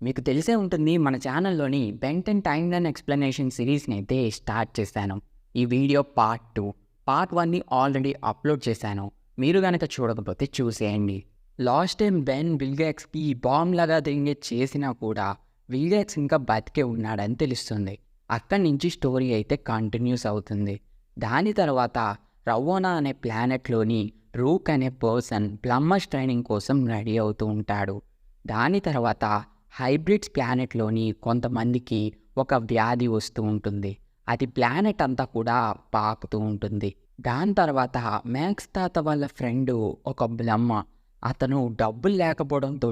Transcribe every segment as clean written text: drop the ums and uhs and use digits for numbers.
మీకు తెలిసే ఉంటుంది మన ఛానల్‌లోని 'బెన్ 10 టైమ్ లైన్ ఎక్స్‌ప్లనేషన్' సిరీస్‌నైతే స్టార్ట్ చేశాను. ఈ వీడియో పార్ట్ 2. పార్ట్ 1ని ఆల్రెడీ అప్‌లోడ్ చేశాను. మీరు గనక చూడకపోతే చూసేయండి. లాస్ట్ టైమ్ బెన్ బిల్ గేట్స్‌కి బాంబ్‌లాగా థింగ్ చేసినా కూడా బిల్ గేట్స్ ఇంకా బతికే ఉన్నాడని తెలుస్తుంది. అక్కడి నుంచి స్టోరీ అయితే కంటిన్యూస్ అవుతుంది. దాని తర్వాత రవోనా అనే ప్లానెట్‌లోని రూక్ అనే పర్సన్ ప్లంబర్స్ ట్రైనింగ్ కోసం రెడీ అవుతూ ఉంటాడు. దాని తర్వాత హైబ్రిడ్స్ ప్లానెట్లోని కొంతమందికి ఒక వ్యాధి వస్తూ ఉంటుంది. అది ప్లానెట్ అంతా కూడా పాకుతూ ఉంటుంది. దాని తర్వాత మ్యాక్స్ తాత వాళ్ళ ఫ్రెండు ఒక బ్రహ్మ. అతను డబ్బులు లేకపోవడంతో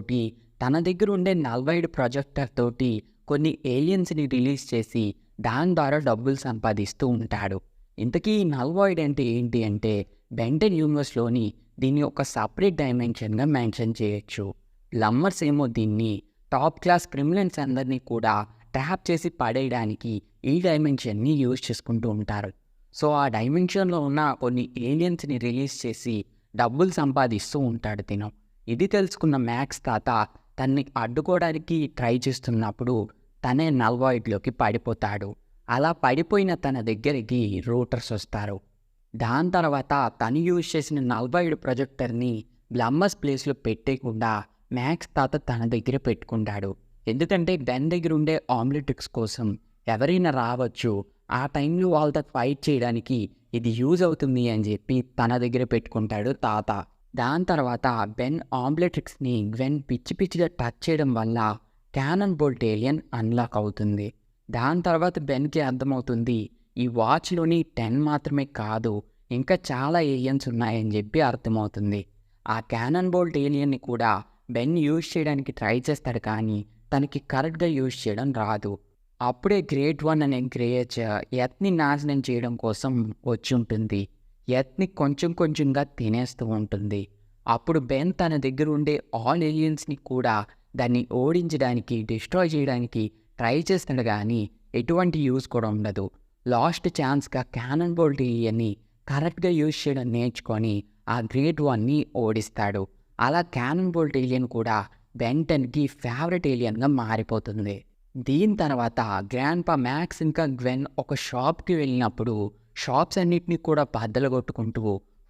తన దగ్గర ఉండే 47 ప్రొజెక్టర్ తోటి కొన్ని ఏలియన్స్ని రిలీజ్ చేసి దాని ద్వారా డబ్బులు సంపాదిస్తూ ఉంటాడు. ఇంతకీ ఈ నల్వాయిడ్ అంటే ఏంటి అంటే బెంటెన్ యూనివర్స్లోని దీన్ని ఒక సపరేట్ డైమెన్షన్గా మెన్షన్ చేయొచ్చు. లమ్మర్స్ ఏమో దీన్ని టాప్ క్లాస్ క్రిమినల్స్ అందరినీ కూడా ట్రాప్ చేసి పడేయడానికి ఈ డైమెన్షన్ని యూజ్ చేసుకుంటూ ఉంటారు. సో ఆ డైమెన్షన్లో ఉన్న కొన్ని ఏలియన్స్ని రిలీజ్ చేసి డబ్బులు సంపాదిస్తూ ఉంటాడు తిను. ఇది తెలుసుకున్న మ్యాక్స్ తాత తన్ని అడ్డుకోవడానికి ట్రై చేస్తున్నప్పుడు తనే నల్వాయిడ్లోకి పడిపోతాడు. అలా పడిపోయిన తన దగ్గరికి రూటర్స్ వస్తారు. దాని తర్వాత తను యూజ్ చేసిన 47 ప్రొజెక్టర్ని బ్లమ్మర్స్ ప్లేస్లో పెట్టేయకుండా మ్యాక్స్ తాత తన దగ్గర పెట్టుకుంటాడు. ఎందుకంటే బెన్ దగ్గర ఉండే ఆమ్లెటిక్స్ కోసం ఎవరైనా రావచ్చు, ఆ టైంలో వాళ్ళతో ఫైట్ చేయడానికి ఇది యూజ్ అవుతుంది అని చెప్పి తన దగ్గర పెట్టుకుంటాడు తాత. దాని తర్వాత బెన్ ఆమ్లెటిక్స్ని గ్వెన్ పిచ్చి పిచ్చిగా టచ్ చేయడం వల్ల క్యానన్ బోల్ట్ ఏలియన్ అన్లాక్ అవుతుంది. దాని తర్వాత బెన్కి అర్థమవుతుంది ఈ వాచ్లోని 10 మాత్రమే కాదు, ఇంకా చాలా ఏలియన్స్ ఉన్నాయని చెప్పి అర్థమవుతుంది. ఆ క్యానన్ బోల్ట్ ఏలియన్ని కూడా బెన్ యూజ్ చేయడానికి ట్రై చేస్తాడు, కానీ తనకి కరెక్ట్గా యూజ్ చేయడం రాదు. అప్పుడే గ్రేట్ వన్ అనే క్రియేచర్ ఎర్త్‌ని నాశనం చేయడం కోసం వచ్చి ఉంటుంది. ఎర్త్‌ని కొంచెం కొంచెంగా తినేస్తూ ఉంటుంది. అప్పుడు బెన్ తన దగ్గర ఉండే ఆల్ ఏలియన్స్‌ని కూడా దాన్ని ఓడించడానికి, డిస్ట్రాయ్ చేయడానికి ట్రై చేస్తాడు, కానీ ఎటువంటి యూజ్ కూడా ఉండదు. లాస్ట్ ఛాన్స్‌గా క్యానన్ బోల్ట్ ఏలియన్ని కరెక్ట్గా యూజ్ చేయడం నేర్చుకొని ఆ గ్రేట్ వన్ని ఓడిస్తాడు. అలా క్యానన్ బోల్ట్ ఏలియన్ కూడా బెన్ 10కి ఫేవరెట్ ఏలియన్గా మారిపోతుంది. దీని తర్వాత గ్రాండ్‌పా మ్యాక్స్ ఇంకా గ్వెన్ ఒక షాప్‌కి వెళ్ళినప్పుడు షాప్స్ అన్నిటిని కూడా బద్దలుగొట్టుకుంటూ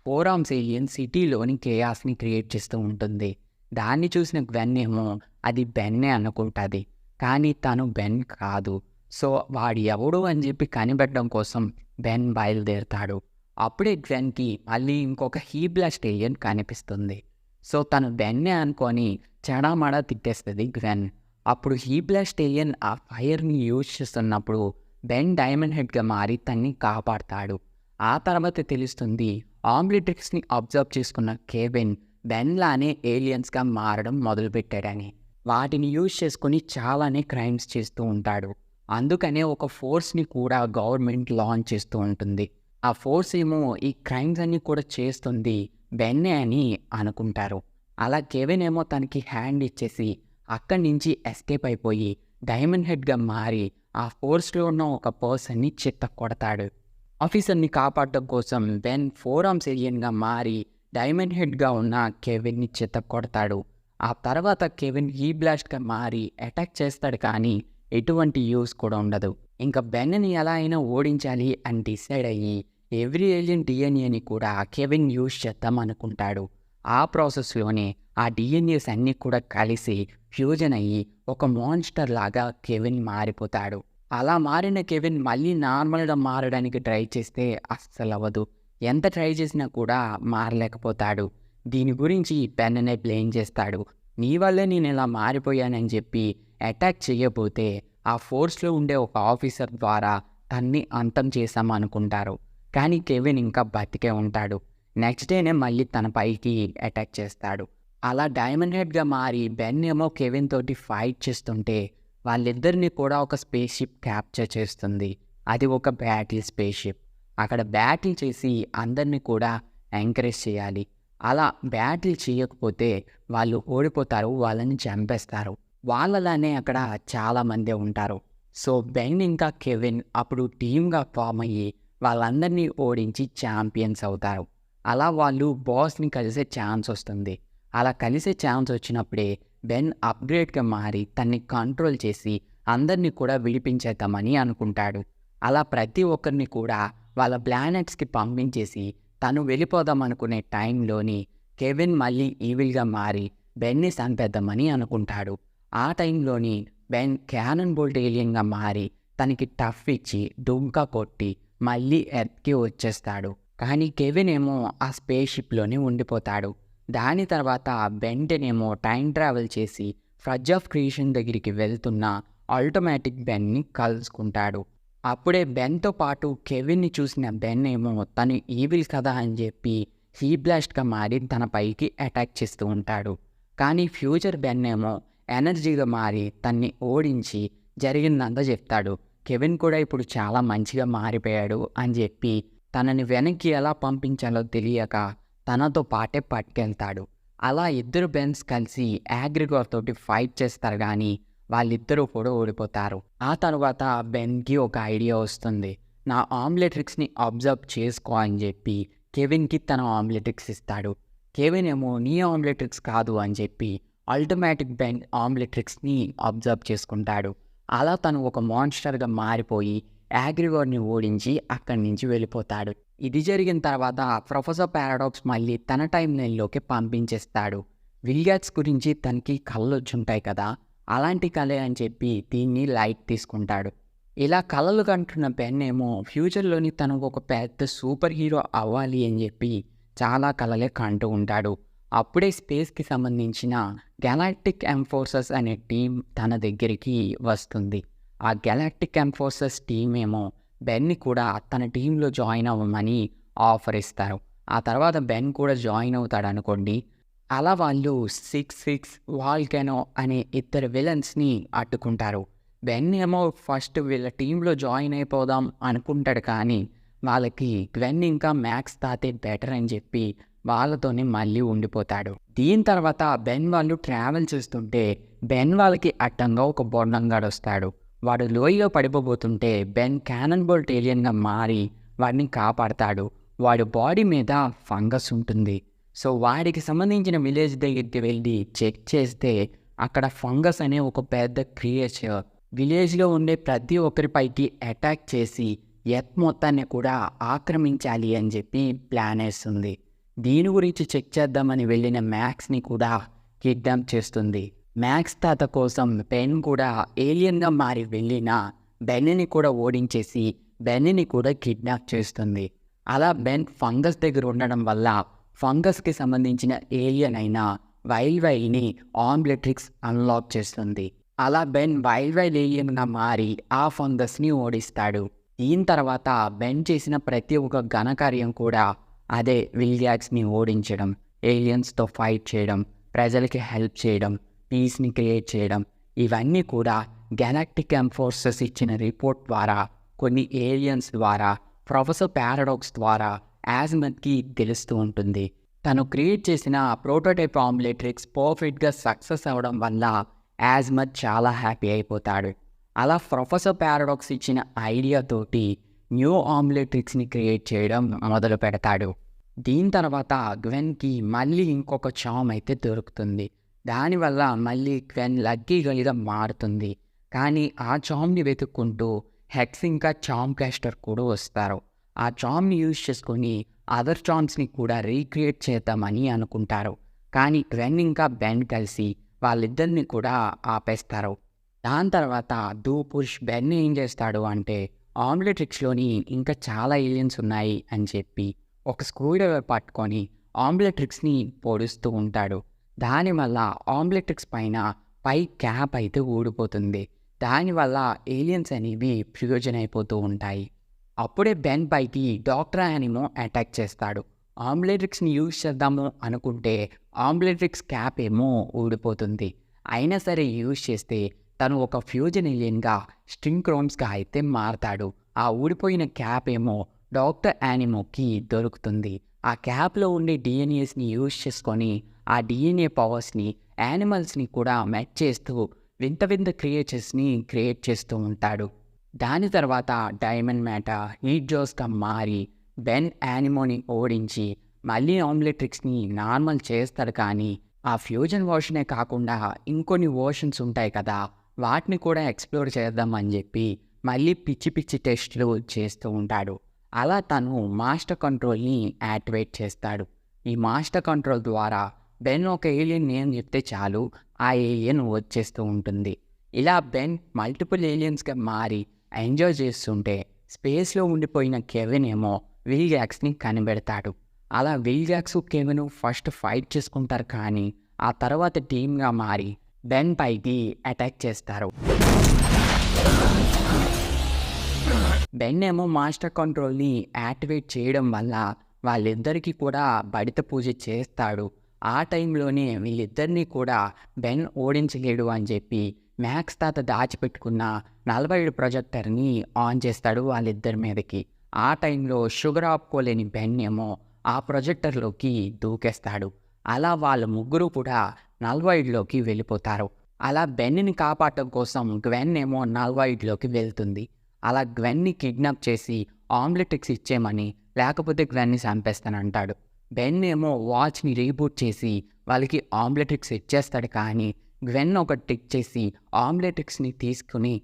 ఫోర్ ఆర్మ్స్ ఏలియన్ సిటీలోని కేయాస్‌ని క్రియేట్ చేస్తూ ఉంటుంది. దాన్ని చూసిన గ్వెన్ ఏమో అది బెన్నే అనుకుంటుంది, కానీ తను బెన్ కాదు. సో వాడు ఎవడు అని చెప్పి కనిపెట్టడం కోసం బెన్ బయలుదేరుతాడు. అప్పుడే గ్వెన్‌కి మళ్ళీ ఇంకొక హీబ్లాస్ట్ ఏలియన్ కనిపిస్తుంది. సో తను బెన్నే అనుకొని చెడామడా తిట్టేస్తుంది గ్వెన్. అప్పుడు హీబ్లాస్ట్ ఏలియన్ ఆ ఫైర్‌ని యూజ్ చేస్తున్నప్పుడు బెన్ డైమండ్ హెడ్‌గా మారి తన్ని కాపాడతాడు. ఆ తర్వాత తెలుస్తుంది ఆమ్లెట్రిక్స్‌ని అబ్జర్వ్ చేసుకున్న కెవిన్ బెన్‌లానే ఏలియన్స్‌గా మారడం మొదలుపెట్టాడని. వాటిని యూజ్ చేసుకొని చాలానే క్రైమ్స్ చేస్తూ ఉంటాడు. అందుకనే ఒక ఫోర్స్‌ని కూడా గవర్నమెంట్ లాంచ్ చేస్తూ ఉంటుంది. ఆ ఫోర్స్ ఏమో ఈ క్రైమ్స్ అన్నీ కూడా చేస్తుంది బెన్నే అని అనుకుంటారు. అలా కెవిన్ ఏమో తనకి హ్యాండ్ ఇచ్చేసి అక్కడి నుంచి ఎస్కేప్ అయిపోయి డైమండ్ హెడ్‌గా మారి ఆ ఫోర్స్‌లో ఉన్న ఒక పర్సన్‌ని చితక్కొడతాడు. ఆఫీసర్‌ని కాపాడడం కోసం బెన్ ఫోర్ ఆర్మ్స్ ఏలియన్‌గా మారి డైమండ్ హెడ్‌గా ఉన్న కెవిన్‌ని చితక్కొడతాడు. ఆ తర్వాత కెవిన్ ఈ బ్లాస్ట్‌గా మారి అటాక్ చేస్తాడు, కానీ ఎటువంటి యూజ్ కూడా ఉండదు. ఇంకా బెన్‌ని ఎలా అయినా ఓడించాలి అని డిసైడ్ అయ్యి ఎవ్రీ ఏలియన్ డీఎన్ఏని కూడా కెవిన్ యూజ్ చేద్దాం అనుకుంటాడు. ఆ ప్రాసెస్‌లోనే ఆ డీఎన్ఏస్ అన్నీ కూడా కలిసి ఫ్యూజన్ అయ్యి ఒక మాన్స్టర్ లాగా కెవిన్ మారిపోతాడు. అలా మారిన కెవిన్ మళ్ళీ నార్మల్‌గా మారడానికి ట్రై చేస్తే అస్సలవ్వదు. ఎంత ట్రై చేసినా కూడా మారలేకపోతాడు. దీని గురించి బెన్‌నే బ్లేమ్ చేస్తాడు. నీ వల్లే నేను ఇలా మారిపోయానని చెప్పి అటాక్ చేయబోతే ఆ ఫోర్స్‌లో ఉండే ఒక ఆఫీసర్ ద్వారా తన్ని అంతం చేశామనుకుంటారు. కానీ కెవిన్ ఇంకా బతికే ఉంటాడు. నెక్స్ట్ డేనే మళ్ళీ తన పైకి అటాక్ చేస్తాడు. అలా డైమండ్ హెడ్‌గా మారి బెన్ ఏమో కెవిన్ తోటి ఫైట్ చేస్తుంటే వాళ్ళిద్దరిని కూడా ఒక స్పేస్ షిప్ క్యాప్చర్ చేస్తుంది. అది ఒక బ్యాటిల్ స్పేస్ షిప్. అక్కడ బ్యాటిల్ చేసి అందరిని కూడా ఎంకరేజ్ చేయాలి. అలా బ్యాటిల్ చేయకపోతే వాళ్ళు ఓడిపోతారు, వాళ్ళని చంపేస్తారు. వాళ్ళలానే అక్కడ చాలామందే ఉంటారు. సో బెన్ ఇంకా కెవిన్ అప్పుడు టీమ్‌గా ఫామ్ అయ్యి వాళ్ళందరినీ ఓడించి ఛాంపియన్స్ అవుతారు. అలా వాళ్ళు బాస్‌ని కలిసే ఛాన్స్ వస్తుంది. అలా కలిసే ఛాన్స్ వచ్చినప్పుడే బెన్ అప్గ్రేడ్గా మారి తన్ని కంట్రోల్ చేసి అందరినీ కూడా విడిపించేద్దామని అనుకుంటాడు. అలా ప్రతి ఒక్కరిని కూడా వాళ్ళ ప్లానెట్స్కి పంపించేసి తను వెళ్ళిపోదాం అనుకునే టైంలోని కెవిన్ మళ్ళీ ఈవిల్గా మారి బెన్ని చంపేద్దామని అనుకుంటాడు. ఆ టైంలోని బెన్ క్యానన్ బోల్ట్ ఏలియన్గా మారి తనకి టఫ్ ఇచ్చి డుంకా కొట్టి మళ్ళీ ఎర్త్కి వచ్చేస్తాడు. కానీ కెవిన్ ఏమో ఆ స్పేస్ షిప్లోనే ఉండిపోతాడు. దాని తర్వాత బెంటెనేమో టైం ట్రావెల్ చేసి ఫ్రజ్ ఆఫ్ క్రియేషన్ దగ్గరికి వెళ్తున్న ఆటోమేటిక్ బెన్ని కలుసుకుంటాడు. అప్పుడే బెన్తో పాటు కెవిన్ని చూసిన బెన్ ఏమో తను ఈవిల్ కదా అని చెప్పి హీ బ్లాస్ట్గా మారి తన పైకి అటాక్ చేస్తూ ఉంటాడు. కానీ ఫ్యూచర్ బెన్ ఏమో ఎనర్జీగా మారి తన్ని ఓడించి జరిగిందంతా చెప్తాడు. కెవిన్ కూడా ఇప్పుడు చాలా మంచిగా మారిపోయాడు అని చెప్పి తనని వెనక్కి ఎలా పంపించాలో తెలియక తనతో పాటే పట్టుకెళ్తాడు. అలా ఇద్దరు బెన్స్ కలిసి యాగ్రిగోర్ తోటి ఫైట్ చేస్తారు, కానీ వాళ్ళిద్దరూ కూడా ఓడిపోతారు. ఆ తర్వాత బెన్కి ఒక ఐడియా వస్తుంది. నా ఆమ్లెట్రిక్స్ని అబ్జర్వ్ చేసుకో అని చెప్పి కెవిన్కి తన ఆమ్లెట్రిక్స్ ఇస్తాడు. కెవిన్ ఏమో నీ ఆమ్లెట్రిక్స్ కాదు అని చెప్పి ఆటోమేటిక్ బెన్ ఆమ్లెట్రిక్స్ని అబ్జర్వ్ చేసుకుంటాడు. అలా తను ఒక మాన్స్టర్గా మారిపోయి యాగ్రిగోర్ని ఓడించి అక్కడి నుంచి వెళ్ళిపోతాడు. ఇది జరిగిన తర్వాత ప్రొఫెసర్ పారాడాక్స్ మళ్ళీ తన టైం లైన్లోకి పంపించేస్తాడు. విల్గాట్స్ గురించి తనకి కళ్ళు వచ్చుంటాయి కదా, అలాంటి కళే అని చెప్పి దీన్ని లైట్ తీసుకుంటాడు. ఇలా కళలు కంటున్న బెన్ ఏమో ఫ్యూచర్లోని తను ఒక పెద్ద సూపర్ హీరో అవ్వాలి అని చెప్పి చాలా కళలే కంటూ ఉంటాడు. అప్పుడే స్పేస్కి సంబంధించిన గెలాక్టిక్ ఎంఫోర్సెస్ అనే టీం తన దగ్గరికి వస్తుంది. ఆ గెలాక్టిక్ ఎంఫోర్సెస్ టీం ఏమో బెన్ని కూడా తన టీంలో జాయిన్ అవ్వమని ఆఫర్ ఇస్తారు. ఆ తర్వాత బెన్ కూడా జాయిన్ అవుతాడు అనుకోండి. అలా వాళ్ళు 6-6 వాల్కెనో అనే ఇద్దరు విలన్స్ని అడ్డుకుంటారు. బెన్ ఏమో ఫస్ట్ వీళ్ళ టీంలో జాయిన్ అయిపోదాం అనుకుంటాడు, కానీ వాళ్ళకి గ్వెన్ ఇంకా మ్యాక్స్ తాతే బెటర్ అని చెప్పి వాళ్ళతోనే మళ్ళీ ఉండిపోతాడు. దీని తర్వాత బెన్ వాళ్ళు ట్రావెల్ చేస్తుంటే బెన్ వాళ్ళకి అడ్డంగా ఒక బొండంగాడు వస్తాడు. వాడు లోయలో పడిపోబోతుంటే బెన్ క్యానన్ బోల్ట్ ఏలియన్గా మారి వాడిని కాపాడతాడు. వాడి బాడీ మీద ఫంగస్ ఉంటుంది. సో వాడికి సంబంధించిన విలేజ్ దగ్గరికి వెళ్ళి చెక్ చేస్తే అక్కడ ఫంగస్ అనే ఒక పెద్ద క్రియేచర్ విలేజ్లో ఉండే ప్రతి ఒక్కరిపైకి అటాక్ చేసి ఎర్త్ మొత్తాన్ని కూడా ఆక్రమించాలి అని చెప్పి ప్లాన్ వేస్తుంది. దీని గురించి చెక్ చేద్దామని వెళ్ళిన మ్యాక్స్ని కూడా కిడ్నాప్ చేస్తుంది. మ్యాక్స్ తాత కోసం బెన్ కూడా ఏలియన్గా మారి వెళ్ళిన బెన్ని కూడా ఓడించేసి బెన్ని కూడా కిడ్నాప్ చేస్తుంది. అలా బెన్ ఫంగస్ దగ్గర ఉండడం వల్ల ఫంగస్కి సంబంధించిన ఏలియన్ అయిన వైల్డ్ని ఆమ్లెట్రిక్స్ అన్లాక్ చేస్తుంది. అలా బెన్ వైల్డ్ ఏలియన్గా మారి ఆ ఫంగస్ని ఓడిస్తాడు. దీని తర్వాత బెన్ చేసిన ప్రతి ఒక్క ఘనకార్యం కూడా అదే విల్గాక్స్ని ఓడించడం, ఏలియన్స్తో ఫైట్ చేయడం, ప్రజలకి హెల్ప్ చేయడం, పీస్ని క్రియేట్ చేయడం, ఇవన్నీ కూడా గెలాక్టిక్ ఎంఫోర్సెస్ ఇచ్చిన రిపోర్ట్ ద్వారా, కొన్ని ఏలియన్స్ ద్వారా, ప్రొఫెసర్ పారాడాక్స్ ద్వారా యాజిమత్కి తెలుస్తూ ఉంటుంది. తను క్రియేట్ చేసిన ప్రోటోటైప్ ఆమ్లెట్రిక్స్ పర్ఫెక్ట్గా సక్సెస్ అవ్వడం వల్ల యాజిమత్ చాలా హ్యాపీ అయిపోతాడు. అలా ప్రొఫెసర్ పారాడాక్స్ ఇచ్చిన ఐడియాతోటి న్యూ ఆమ్లెట్రిక్స్ని క్రియేట్ చేయడం మొదలు పెడతాడు. దీని తర్వాత గ్వెన్కి మళ్ళీ ఇంకొక చామ్ అయితే దొరుకుతుంది. దానివల్ల మళ్ళీ గ్వెన్ లక్కీ గర్ల్గా మారుతుంది. కానీ ఆ చామ్ని వెతుక్కుంటూ హెక్స్ ఇంకా చామ్ క్యాస్టర్ కూడా వస్తారు. ఆ చామ్ని యూజ్ చేసుకొని అదర్ చామ్స్ని కూడా రీక్రియేట్ చేద్దామని అనుకుంటారు. కానీ గ్వెన్ ఇంకా బెన్ కలిసి వాళ్ళిద్దరిని కూడా ఆపేస్తారు. దాని తర్వాత దూపుష్ బెన్ ఏం చేస్తాడు అంటే ఆమ్లెట్రిక్స్లోని ఇంకా చాలా ఏలియన్స్ ఉన్నాయి అని చెప్పి ఒక స్క్రూ డ్రైవర్ పట్టుకొని ఆమ్లెట్రిక్స్ని పొడుస్తూ ఉంటాడు. దానివల్ల ఆమ్లెట్రిక్స్ పై క్యాప్ అయితే ఊడిపోతుంది. దానివల్ల ఏలియన్స్ అనేవి ఫ్యూజన్ అయిపోతూ ఉంటాయి. అప్పుడే బెన్ పైకి డాక్టర్ యానిమో అటాక్ చేస్తాడు. ఆమ్లెట్రిక్స్ని యూజ్ చేద్దాము అనుకుంటే ఆమ్లెట్రిక్స్ క్యాప్ ఏమో ఊడిపోతుంది. అయినా సరే యూజ్ చేస్తే తను ఒక ఫ్యూజన్ ఏలియన్గా స్ట్రింగ్ క్రోమ్స్గా అయితే మారతాడు. ఆ ఊడిపోయిన క్యాప్ ఏమో డాక్టర్ యానిమోకి దొరుకుతుంది. ఆ క్యాప్లో ఉండే డిఎన్ఏస్ని యూజ్ చేసుకొని ఆ డిఎన్ఏ పవర్స్ని యానిమల్స్ని కూడా మ్యాచ్ చేస్తూ వింత వింత క్రియేచర్స్ని క్రియేట్ చేస్తూ ఉంటాడు. దాని తర్వాత డైమండ్ మ్యాటర్ హీట్ జోస్గా మారి బెన్ యానిమోని ఓడించి మళ్ళీ ఆమ్లెట్రిక్స్ని నార్మల్ చేస్తాడు. కానీ ఆ ఫ్యూజన్ వర్షనే కాకుండా ఇంకొన్ని వర్షన్స్ ఉంటాయి కదా! వాటిని కూడా ఎక్స్‌ప్లోర్ చేద్దామని జెప్పి మళ్ళీ పిచ్చి పిచ్చి టెస్ట్‌లు చేస్తూ ఉంటాడు. అలా తను మాస్టర్ కంట్రోల్‌ని యాక్టివేట్ చేస్తాడు. ఈ మాస్టర్ కంట్రోల్ ద్వారా బెన్ ఒక ఏలియన్ నేమ్ జెప్తే చాలు ఆ ఏలియన్ వచ్చేస్తూ ఉంటుంది. ఇలా బెన్ మల్టిపుల్ ఏలియన్స్‌గా మారి ఎంజాయ్ చేస్తుంటే స్పేస్‌లో ఉండిపోయిన కెవిన్ ఏమో విల్‌గాక్స్‌ని కనిపెడతాడు. అలా విల్‌గాక్స్, కెవిన్ ఫస్ట్ ఫైట్ చేసుకుంటారు కానీ ఆ తర్వాత టీమ్‌గా మారి బెన్ పైకి అటాక్ చేస్తారు. బెన్ ఏమో మాస్టర్ కంట్రోల్‌ని యాక్టివేట్ చేయడం వల్ల వాళ్ళిద్దరికీ కూడా బడిత పూజ చేస్తాడు. ఆ టైంలోనే వీళ్ళిద్దరిని కూడా బెన్ ఓడించలేడు అని చెప్పి మ్యాక్స్ తాత దాచిపెట్టుకున్న 47 ప్రొజెక్టర్‌ని ఆన్ చేస్తాడు వాళ్ళిద్దరి మీదకి. ఆ టైంలో షుగర్ ఆపుకోలేని బెన్ ఏమో ఆ ప్రొజెక్టర్‌లోకి దూకేస్తాడు. అలా వాళ్ళ ముగ్గురు కూడా 47లోకి వెళ్ళిపోతారు. అలా బెన్‌ని కాపాడటం కోసం గ్వెన్ ఏమో 45లోకి వెళ్తుంది. అలా గ్వెన్‌ని కిడ్నాప్ చేసి ఆమ్లెటిక్స్ ఇచ్చేయమని, లేకపోతే గ్వెన్‌ని చంపేస్తానంటాడు. బెన్ ఏమో వాచ్‌ని రీబూట్ చేసి వాళ్ళకి ఆమ్లెటిక్స్ ఇచ్చేస్తాడు కానీ గ్వెన్ ఒక టిక్ చేసి ఆమ్లెటిక్స్‌ని తీసుకుని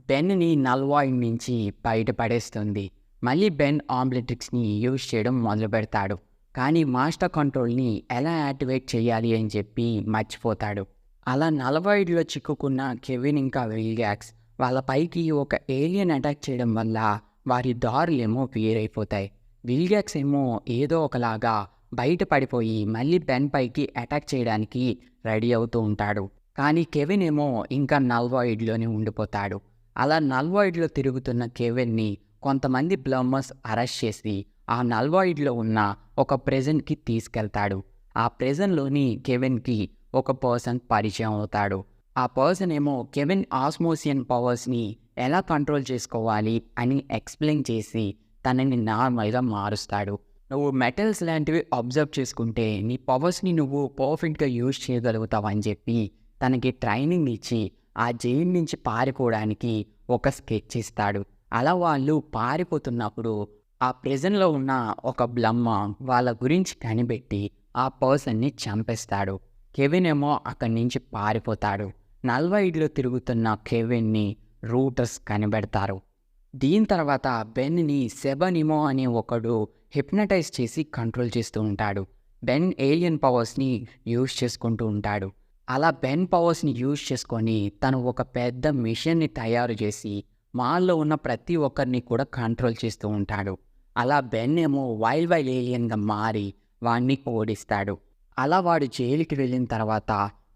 బెన్‌ని నల్వాయిడ్ నుంచి బయట పడేస్తుంది. మళ్ళీ బెన్ ఆమ్లెటిక్స్‌ని యూజ్ చేయడం మొదలుపెడతాడు. కానీ మాస్టర్ కంట్రోల్‌ని ఎలా యాక్టివేట్ చేయాలి అని చెప్పి మర్చిపోతాడు. అలా 45లో చిక్కుకున్న కెవిన్ ఇంకా విల్‌గాక్స్ వాళ్ళ పైకి ఒక ఏలియన్ అటాక్ చేయడం వల్ల వారి దారులేమో వేరైపోతాయి. విల్‌గాక్స్ ఏమో ఏదో ఒకలాగా బయట పడిపోయి మళ్ళీ బెన్ పైకి అటాక్ చేయడానికి రెడీ అవుతూ ఉంటాడు. కానీ కెవిన్ ఏమో ఇంకా 45లోనే ఉండిపోతాడు. అలా 45లో తిరుగుతున్న కెవిన్‌ని కొంతమంది ప్లంబర్స్ అరెస్ట్ చేసి ఆ 45లో ఉన్న ఒక ప్రిజన్‌కి తీసుకెళ్తాడు. ఆ ప్రిజన్‌లోని కెవిన్‌కి ఒక పర్సన్ పరిచయం అవుతాడు. ఆ పర్సన్ ఏమో కెవిన్ ఆస్మోసియన్ పవర్స్‌ని ఎలా కంట్రోల్ చేసుకోవాలి అని ఎక్స్‌ప్లెయిన్ చేసి తనని నార్మల్‌గా మారుస్తాడు. నువ్వు మెటల్స్ లాంటివి అబ్జర్వ్ చేసుకుంటే నీ పవర్స్‌ని నువ్వు పర్ఫెక్ట్‌గా యూజ్ చేయగలుగుతావు అని చెప్పి తనకి ట్రైనింగ్ ఇచ్చి ఆ జైలు నుంచి పారిపోవడానికి ఒక స్కెచ్ ఇస్తాడు. అలా వాళ్ళు పారిపోతున్నప్పుడు ఆ ప్రిజన్‌లో ఉన్న ఒక బ్లమ్మ వాళ్ళ గురించి కనిపెట్టి ఆ పర్సన్‌ని చంపేస్తాడు. కెవిన్ ఏమో అక్కడి నుంచి పారిపోతాడు. 45లో తిరుగుతున్న కెవిన్‌ని రూటర్స్ కనిపెడతారు. దీని తర్వాత బెన్‌ని సెబనిమో అనే ఒకడు హిప్నటైజ్ చేసి కంట్రోల్ చేస్తూ ఉంటాడు. బెన్ ఏలియన్ పవర్స్‌ని యూజ్ చేసుకుంటూ ఉంటాడు. అలా బెన్ పవర్స్‌ని యూజ్ చేసుకొని తను ఒక పెద్ద మిషన్‌ని తయారు చేసి మాల్‌లో ఉన్న ప్రతి ఒక్కరిని కూడా కంట్రోల్ చేస్తూ ఉంటాడు. అలా బెన్ ఏమో వైల్డ్ ఏలియన్‌గా మారి వాడిని ఓడిస్తాడు. అలా వాడు జైలుకి వెళ్ళిన తర్వాత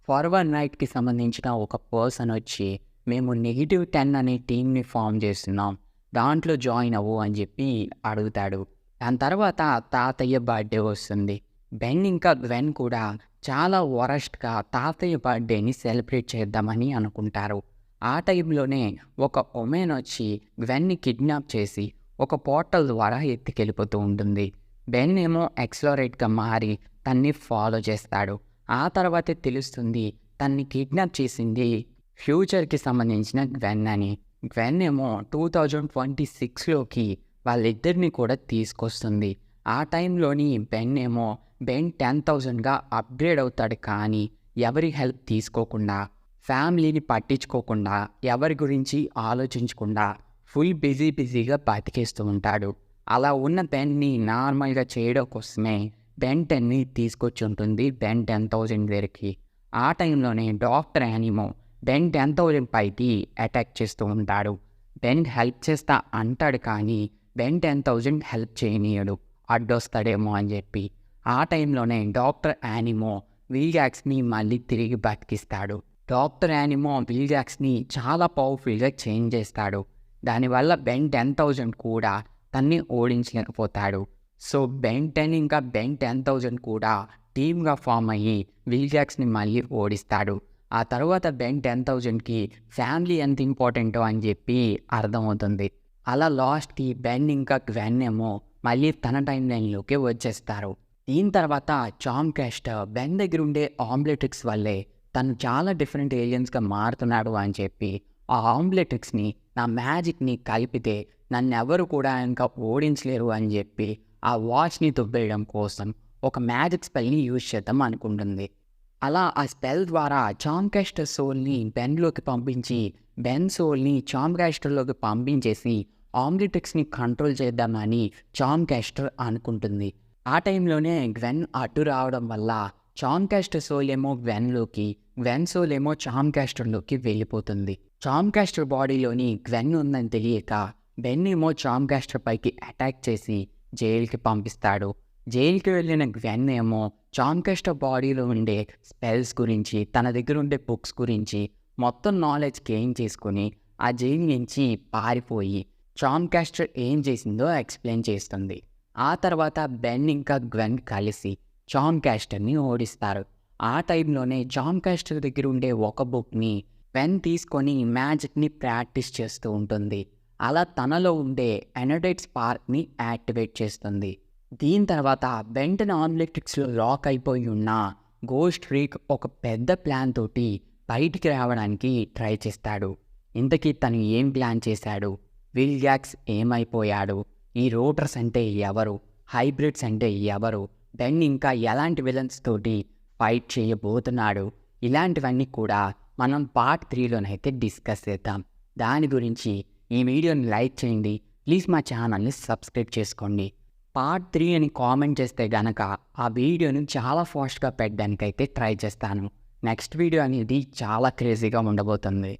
ఫార్వర్డ్ నైట్‌కి సంబంధించిన ఒక పర్సన్ వచ్చి మేము -10 అనే టీమ్‌ని ఫార్మ్ చేస్తున్నాం. దాంట్లో జాయిన్ అవ్వు అని చెప్పి అడుగుతాడు. దాని తర్వాత తాతయ్య బర్త్‌డే వస్తుంది. బెన్ ఇంకా గ్వెన్ కూడా చాలా వరస్ట్‌గా తాతయ్య బర్త్‌డేని సెలబ్రేట్ చేద్దామని అనుకుంటారు. ఆ టైంలోనే ఒక ఉమెన్ వచ్చి గ్వెన్‌ని కిడ్నాప్ చేసి ఒక పోర్టల్ ద్వారా ఎత్తుకెళ్ళిపోతూ ఉంటుంది. బెన్ ఏమో ఎక్స్‌లరేట్‌గా మారి తన్ని ఫాలో చేస్తాడు. ఆ తర్వాతే తెలుస్తుంది తన్ని కిడ్నాప్ చేసింది ఫ్యూచర్‌కి సంబంధించిన గ్వెన్ అని. గ్వెన్ ఏమో 2026లోకి వాళ్ళిద్దరిని కూడా తీసుకొస్తుంది. ఆ టైంలోని బెన్ ఏమో బెన్ 10,000గా అప్‌గ్రేడ్ అవుతాడు కానీ ఎవరి హెల్ప్ తీసుకోకుండా, ఫ్యామిలీని పట్టించుకోకుండా, ఎవరి గురించి ఆలోచించకుండా ఫుల్ బిజీగా బతికేస్తూ ఉంటాడు. అలా ఉన్న బెన్‌ని నార్మల్‌గా చేయడం కోసమే బెన్ 10ని తీసుకొచ్చుంటుంది బెన్ 10,000 దగ్గరికి. ఆ టైంలోనే డాక్టర్ యానిమో బెన్ 10,000 పైకి అటాక్ చేస్తూ ఉంటాడు. బెన్ హెల్ప్ చేస్తా అంటాడు కానీ బెన్ 10,000 హెల్ప్ చేయనీయడు. అడ్డొస్తాడేమో అని చెప్పి. ఆ టైంలోనే డాక్టర్ యానిమో విల్‌గాక్స్‌ని మళ్ళీ తిరిగి బతికిస్తాడు. డాక్టర్ యానిమో విల్‌గాక్స్‌ని చాలా పవర్‌ఫుల్‌గా చేంజ్ చేస్తాడు. దానివల్ల బెన్ 10,000 కూడా తన్ని ఓడించలేకపోతాడు. సో బెన్ 10 ఇంకా బెన్ 10,000 కూడా టీమ్‌గా ఫామ్ అయ్యి విల్‌గాక్స్‌ని మళ్ళీ ఓడిస్తాడు. ఆ తర్వాత బెన్ 10,000కి ఫ్యామిలీ ఎంత ఇంపార్టెంటో అని చెప్పి అర్థమవుతుంది. అలా లాస్ట్‌కి బెన్ ఇంకా గ్వెన్ ఏమో మళ్ళీ తన టైమ్ లైన్‌లోకి వచ్చేస్తారు. దీని తర్వాత చామ్ క్యాస్టర్ బెన్ దగ్గర ఉండే ఆంబ్లెటిక్స్ వల్లే తను చాలా డిఫరెంట్ ఏలియన్స్‌గా మారుతున్నాడు అని చెప్పి ఆ ఆంబ్లెటిక్స్‌ని నా మ్యాజిక్‌ని కలిపితే నన్నెవరు కూడా ఇంకా ఓడించలేరు అని చెప్పి ఆ వాచ్‌ని దుబ్బేయడం కోసం ఒక మ్యాజిక్ స్పెల్‌ని యూజ్ చేద్దాం అనుకుంటుంది. అలా ఆ స్పెల్ ద్వారా చామ్కాస్టర్ సోల్ని బెన్లోకి పంపించి బెన్ సోల్ని చామ్కాస్టర్లోకి పంపించేసి ఆమ్నిట్రిక్స్ని కంట్రోల్ చేద్దామని చామ్కాస్టర్ అనుకుంటుంది. ఆ టైంలోనే గ్వెన్ అడ్డు రావడం వల్ల చామ్కాస్టర్ సోల్ ఏమో గ్వెన్లోకి, గ్వెన్ సోల్ ఏమో చామ్కాస్టర్లోకి వెళ్ళిపోతుంది. చామ్కాస్టర్ బాడీలోని గ్వెన్ ఉందని తెలియక బెన్ ఏమో చామ్కాస్టర్ పైకి అటాక్ చేసి జైలుకి పంపిస్తాడు. జైలుకి వెళ్ళిన గ్వెన్ ఏమో చామ్కాస్టర్ బాడీలో ఉండే స్పెల్స్ గురించి, తన దగ్గర ఉండే బుక్స్ గురించి మొత్తం నాలెడ్జ్ గెయిన్ చేసుకుని ఆ జైలు నుంచి పారిపోయి చామ్కాస్టర్ ఏం చేసిందో ఎక్స్ప్లెయిన్ చేస్తుంది. ఆ తర్వాత బెన్ ఇంకా గ్వెన్ కలిసి చామ్కాస్టర్ని ఓడిస్తారు. ఆ టైంలోనే చామ్కాస్టర్ దగ్గర ఉండే ఒక బుక్ని పెన్ తీసుకొని మ్యాజిక్ని ప్రాక్టీస్ చేస్తూ ఉంటుంది. అలా తనలో ఉండే ఎనర్జెటిక్ స్పార్క్ని యాక్టివేట్ చేస్తుంది. దీని తర్వాత బెంటన్ ఆమ్నిట్రిక్స్లో లాక్ అయిపోయి ఉన్న గోస్ట్ రీక్ ఒక పెద్ద ప్లాన్ తోటి బయటికి రావడానికి ట్రై చేస్తాడు. ఇంతకీ తను ఏం ప్లాన్ చేశాడు? విల్జాక్స్ ఏమైపోయాడు? ఈ రోటర్స్ అంటే ఎవరు? హైబ్రిడ్స్ అంటే ఎవరు? బెన్ ఇంకా ఎలాంటి విలన్స్ తోటి ఫైట్ చేయబోతున్నాడు? ఇలాంటివన్నీ కూడా మనం పార్ట్ 3లోనైతే డిస్కస్ చేద్దాం. దాని గురించి ఈ వీడియోని లైక్ చేయండి. ప్లీజ్ మా ఛానల్ని సబ్స్క్రైబ్ చేసుకోండి. పార్ట్ 3 అని కామెంట్ చేస్తే గనక ఆ వీడియోని చాలా ఫాస్ట్గా పెట్టడానికైతే ట్రై చేస్తాను. నెక్స్ట్ వీడియో అనేది చాలా క్రేజీగా ఉండబోతుంది.